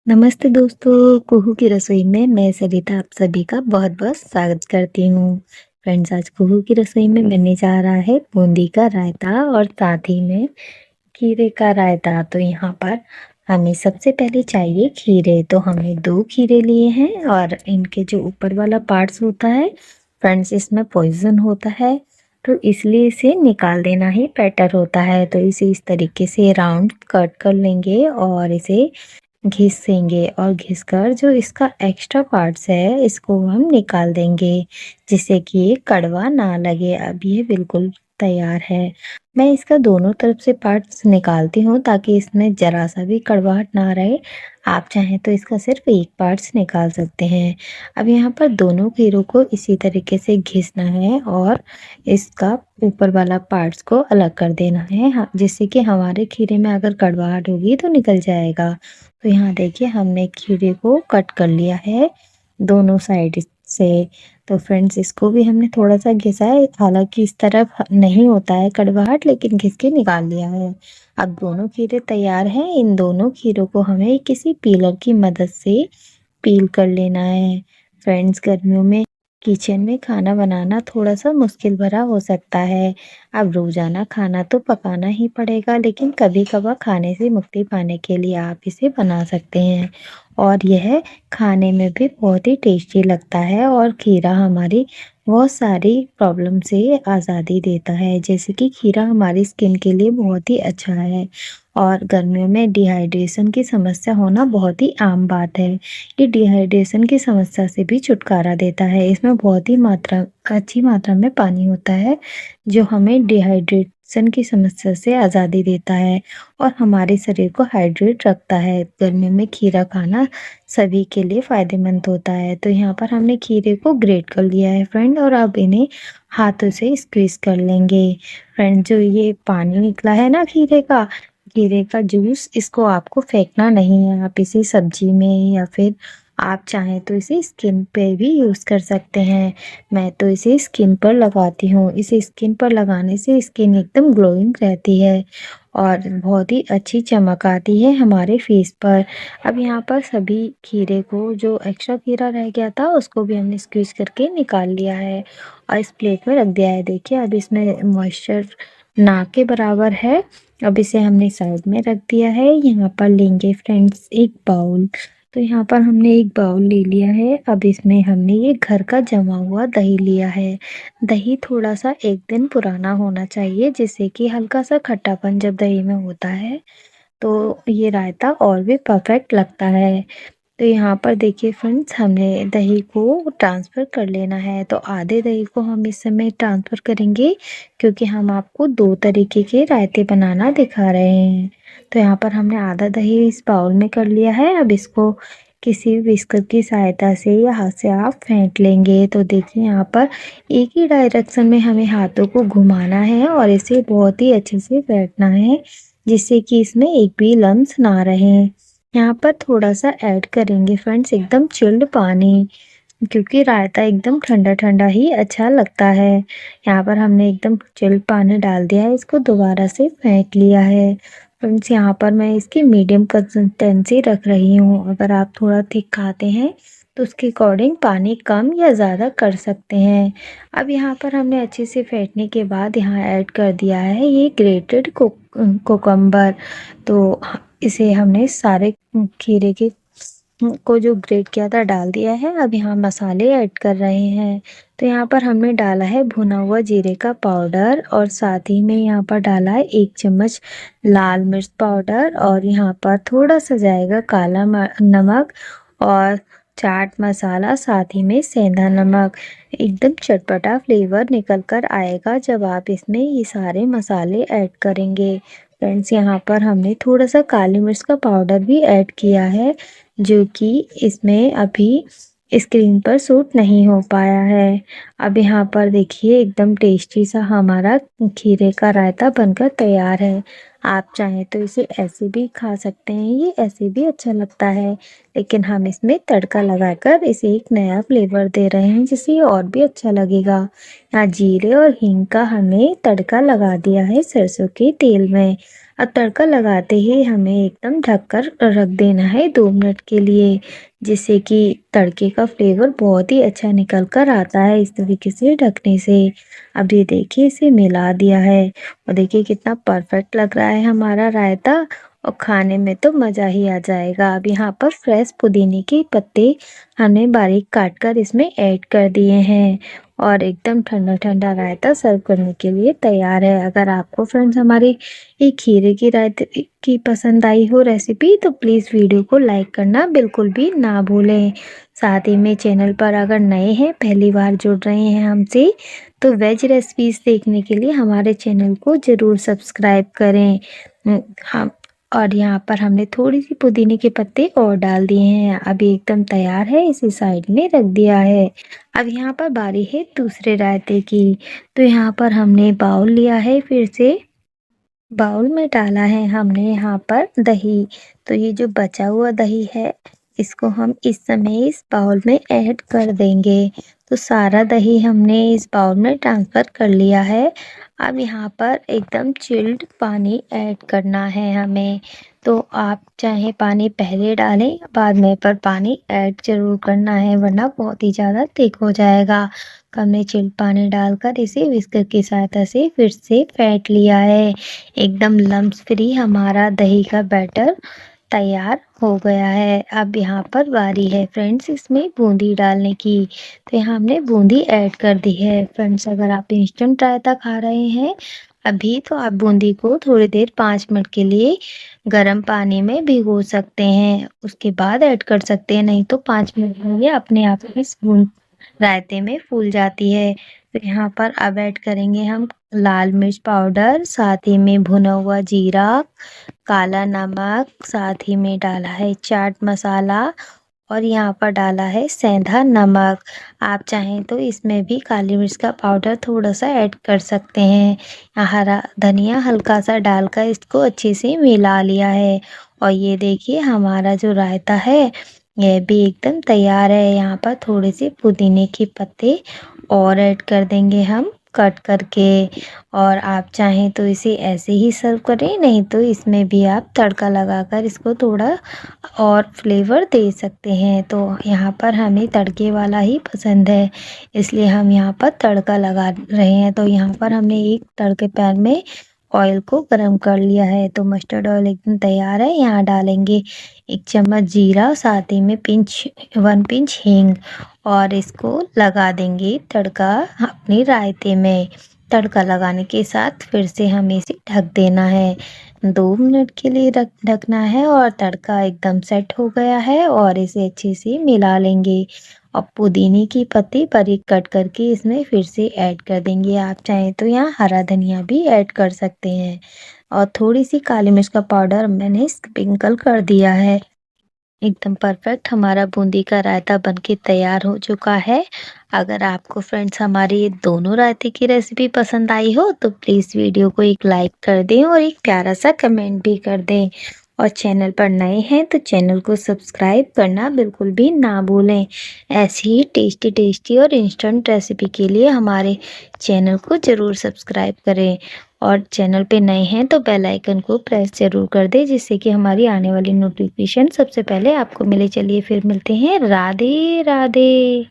नमस्ते दोस्तों, कुहू की रसोई में मैं सरिता आप सभी का बहुत-बहुत स्वागत करती हूँ। फ्रेंड्स, आज कुहू की रसोई में बनने जा रहा है बूंदी का रायता और साथ ही में खीरे का रायता। तो यहाँ पर हमें सबसे पहले चाहिए खीरे। तो हमने 2 खीरे लिए हैं और इनके जो ऊपर वाला पार्ट्स होता है फ्रेंड्स, इसमें पॉइज़न होता है, तो इसलिए इसे निकाल देना ही बेटर होता है। तो इसे इस तरीके से राउंड कट कर लेंगे और इसे घिसेंगे और घिसकर जो इसका एक्स्ट्रा पार्ट्स है इसको हम निकाल देंगे, जिससे कि ये कड़वा ना लगे। अब ये बिल्कुल तैयार है। मैं इसका दोनों तरफ से पार्ट्स निकालती हूँ ताकि इसमें ज़रा सा भी कड़वाहट ना रहे। आप चाहें तो इसका सिर्फ एक पार्ट्स निकाल सकते हैं। अब यहाँ पर दोनों खीरों को इसी तरीके से घिसना है और इसका ऊपर वाला पार्ट्स को अलग कर देना है, जिससे कि हमारे खीरे में अगर कड़वाहट होगी तो निकल जाएगा। तो यहाँ देखिए हमने खीरे को कट कर लिया है दोनों साइड से। तो फ्रेंड्स, इसको भी हमने थोड़ा सा घिसा है, हालांकि इस तरफ नहीं होता है कड़वाहट, लेकिन घिस के निकाल लिया है। अब दोनों खीरे तैयार हैं। इन दोनों खीरों को हमें किसी पीलर की मदद से पील कर लेना है। फ्रेंड्स, गर्मियों में किचन में खाना बनाना थोड़ा सा मुश्किल भरा हो सकता है। अब रोजाना खाना तो पकाना ही पड़ेगा, लेकिन कभी कभार खाने से मुक्ति पाने के लिए आप इसे बना सकते हैं और यह खाने में भी बहुत ही टेस्टी लगता है। और खीरा हमारी बहुत सारी प्रॉब्लम से आज़ादी देता है, जैसे कि खीरा हमारी स्किन के लिए बहुत ही अच्छा है। और गर्मियों में डिहाइड्रेशन की समस्या होना बहुत ही आम बात है। ये डिहाइड्रेशन की समस्या से भी छुटकारा देता है। इसमें बहुत ही अच्छी मात्रा में पानी होता है, जो हमें डिहाइड्रेशन की समस्या से आज़ादी देता है और हमारे शरीर को हाइड्रेट रखता है। गर्मियों में खीरा खाना सभी के लिए फ़ायदेमंद होता है। तो यहाँ पर हमने खीरे को ग्रेट कर लिया है फ्रेंड, और अब इन्हें हाथों से स्क्वीज़ कर लेंगे। फ्रेंड, जो ये पानी निकला है ना खीरे का जूस, इसको आपको फेंकना नहीं है। आप इसे सब्जी में या फिर आप चाहें तो इसे स्किन पे भी यूज़ कर सकते हैं। मैं तो इसे स्किन पर लगाती हूँ। इसे स्किन पर लगाने से स्किन एकदम ग्लोइंग रहती है और बहुत ही अच्छी चमक आती है हमारे फेस पर। अब यहाँ पर सभी खीरे को, जो एक्स्ट्रा खीरा रह गया था उसको भी हमने स्क्वीज करके निकाल लिया है और इस प्लेट में रख दिया है। देखिए, अब इसमें मॉइस्चर ना के बराबर है। अब इसे हमने साइड में रख दिया है। यहाँ पर लेंगे फ्रेंड्स एक बाउल। तो यहाँ पर हमने एक बाउल ले लिया है। अब इसमें हमने ये घर का जमा हुआ दही लिया है। दही थोड़ा सा एक दिन पुराना होना चाहिए, जिससे कि हल्का सा खट्टापन जब दही में होता है तो ये रायता और भी परफेक्ट लगता है। तो यहाँ पर देखिए फ्रेंड्स, हमने दही को ट्रांसफ़र कर लेना है। तो आधे दही को हम इस समय ट्रांसफ़र करेंगे, क्योंकि हम आपको 2 तरीके के रायते बनाना दिखा रहे हैं। तो यहाँ पर हमने आधा दही इस बाउल में कर लिया है। अब इसको किसी विस्कर की सहायता से या हाथ से आप फेंट लेंगे। तो देखिए, यहाँ पर एक ही डायरेक्शन में हमें हाथों को घुमाना है और इसे बहुत ही अच्छे से फेंटना है, जिससे कि इसमें एक भी लम्स ना रहे। यहाँ पर थोड़ा सा ऐड करेंगे फ्रेंड्स एकदम चिल्ड पानी, क्योंकि रायता एकदम ठंडा ठंडा ही अच्छा लगता है। यहाँ पर हमने एकदम चिल्ड पानी डाल दिया है, इसको दोबारा से फेंट लिया है। फ्रेंड्स, यहाँ पर मैं इसकी मीडियम कंसिस्टेंसी रख रही हूँ। अगर आप थोड़ा थिक खाते हैं तो उसके अकॉर्डिंग पानी कम या ज़्यादा कर सकते हैं। अब यहाँ पर हमने अच्छे से फेंटने के बाद यहाँ ऐड कर दिया है ये ग्रेटेड कोकम्बर। तो इसे हमने सारे खीरे के को जो ग्रेट किया था डाल दिया है। अब यहाँ मसाले ऐड कर रहे हैं। तो यहाँ पर हमने डाला है भुना हुआ जीरे का पाउडर और साथ ही में यहाँ पर डाला है 1 चम्मच लाल मिर्च पाउडर, और यहाँ पर थोड़ा सा जाएगा काला नमक और चाट मसाला, साथ ही में सेंधा नमक। एकदम चटपटा फ्लेवर निकल कर आएगा जब आप इसमें ये सारे मसाले ऐड करेंगे। फ्रेंड्स, यहाँ पर हमने थोड़ा सा काली मिर्च का पाउडर भी ऐड किया है, जो कि इसमें अभी स्क्रीन पर शूट नहीं हो पाया है। अब यहाँ पर देखिए एकदम टेस्टी सा हमारा खीरे का रायता बनकर तैयार है। आप चाहें तो इसे ऐसे भी खा सकते हैं, ये ऐसे भी अच्छा लगता है, लेकिन हम इसमें तड़का लगाकर इसे एक नया फ्लेवर दे रहे हैं, जिससे ये और भी अच्छा लगेगा। यहाँ जीरे और हींग का हमने तड़का लगा दिया है सरसों के तेल में। और तड़का लगाते ही हमें एकदम ढककर रख देना है 2 मिनट के लिए, जिससे कि तड़के का फ्लेवर बहुत ही अच्छा निकल कर आता है इस तरीके से ढकने से। अब ये देखिए इसे मिला दिया है और देखिए कितना परफेक्ट लग रहा है हमारा रायता और खाने में तो मज़ा ही आ जाएगा। अब यहाँ पर फ्रेश पुदीने के पत्ते हमने बारीक काट कर इसमें ऐड कर दिए हैं और एकदम ठंडा ठंडा रायता सर्व करने के लिए तैयार है। अगर आपको फ्रेंड्स हमारी ये खीरे की रायते की पसंद आई हो रेसिपी तो प्लीज़ वीडियो को लाइक करना बिल्कुल भी ना भूलें। साथ ही में चैनल पर अगर नए हैं, पहली बार जुड़ रहे हैं हमसे, तो वेज रेसिपीज़ देखने के लिए हमारे चैनल को ज़रूर सब्सक्राइब करें। हम और यहाँ पर हमने थोड़ी सी पुदीने के पत्ते और डाल दिए हैं। अभी एकदम तैयार है, इसे साइड में रख दिया है। अब यहाँ पर बारी है दूसरे रायते की। तो यहाँ पर हमने बाउल लिया है, फिर से बाउल में डाला है हमने यहाँ पर दही। तो ये जो बचा हुआ दही है इसको हम इस समय इस बाउल में ऐड कर देंगे। तो सारा दही हमने इस बाउल में ट्रांसफ़र कर लिया है। अब यहाँ पर एकदम चिल्ड पानी ऐड करना है हमें। तो आप चाहे पानी पहले डालें या बाद में, पर पानी ऐड ज़रूर करना है वरना बहुत ही ज़्यादा थिक हो जाएगा। हमने चिल्ड पानी डालकर इसे विस्कर की सहायता से फिर से फेंट लिया है। एकदम लम्स फ्री हमारा दही का बैटर तैयार हो गया है। अब यहाँ पर बारी है फ्रेंड्स इसमें बूंदी डालने की। तो यहाँ हमने बूंदी ऐड कर दी है। फ्रेंड्स अगर आप इंस्टेंट रायता खा रहे हैं अभी तो आप बूंदी को थोड़ी देर 5 मिनट के लिए गर्म पानी में भिगो सकते हैं, उसके बाद ऐड कर सकते हैं, नहीं तो 5 मिनट में ये अपने आप इस रायते में फूल जाती है। तो यहाँ पर अब ऐड करेंगे हम लाल मिर्च पाउडर, साथ ही में भुना हुआ जीरा, काला नमक, साथ ही में डाला है चाट मसाला और यहाँ पर डाला है सेंधा नमक। आप चाहें तो इसमें भी काली मिर्च का पाउडर थोड़ा सा ऐड कर सकते हैं। हरा धनिया हल्का सा डालकर इसको अच्छे से मिला लिया है और ये देखिए हमारा जो रायता है यह भी एकदम तैयार है। यहाँ पर थोड़े से पुदीने के पत्ते और ऐड कर देंगे हम कट करके, और आप चाहें तो इसे ऐसे ही सर्व करें, नहीं तो इसमें भी आप तड़का लगाकर इसको थोड़ा और फ्लेवर दे सकते हैं। तो यहाँ पर हमें तड़के वाला ही पसंद है इसलिए हम यहाँ पर तड़का लगा रहे हैं। तो यहाँ पर हमने एक तड़के पैन में ऑयल को गरम कर लिया है। तो मस्टर्ड ऑयल एकदम तैयार है। यहाँ डालेंगे 1 चम्मच जीरा, साथ ही में 1 पिंच हींग और इसको लगा देंगे तड़का अपने रायते में। तड़का लगाने के साथ फिर से हमें इसे ढक देना है। 2 मिनट के लिए ढकना है और तड़का एकदम सेट हो गया है और इसे अच्छे से मिला लेंगे। और पुदीने की पत्ती बारीक कट करके इसमें फिर से ऐड कर देंगे। आप चाहें तो यहाँ हरा धनिया भी ऐड कर सकते हैं और थोड़ी सी काली मिर्च का पाउडर मैंने स्प्रिंकल कर दिया है। एकदम परफेक्ट हमारा बूंदी का रायता बनके तैयार हो चुका है। अगर आपको फ्रेंड्स हमारी ये दोनों रायते की रेसिपी पसंद आई हो तो प्लीज़ वीडियो को एक लाइक कर दें और एक प्यारा सा कमेंट भी कर दें। और चैनल पर नए हैं तो चैनल को सब्सक्राइब करना बिल्कुल भी ना भूलें। ऐसी ही टेस्टी टेस्टी और इंस्टेंट रेसिपी के लिए हमारे चैनल को ज़रूर सब्सक्राइब करें और चैनल पे नए हैं तो बेल आइकन को प्रेस ज़रूर कर दें, जिससे कि हमारी आने वाली नोटिफिकेशन सबसे पहले आपको मिले। चलिए फिर मिलते हैं। राधे राधे।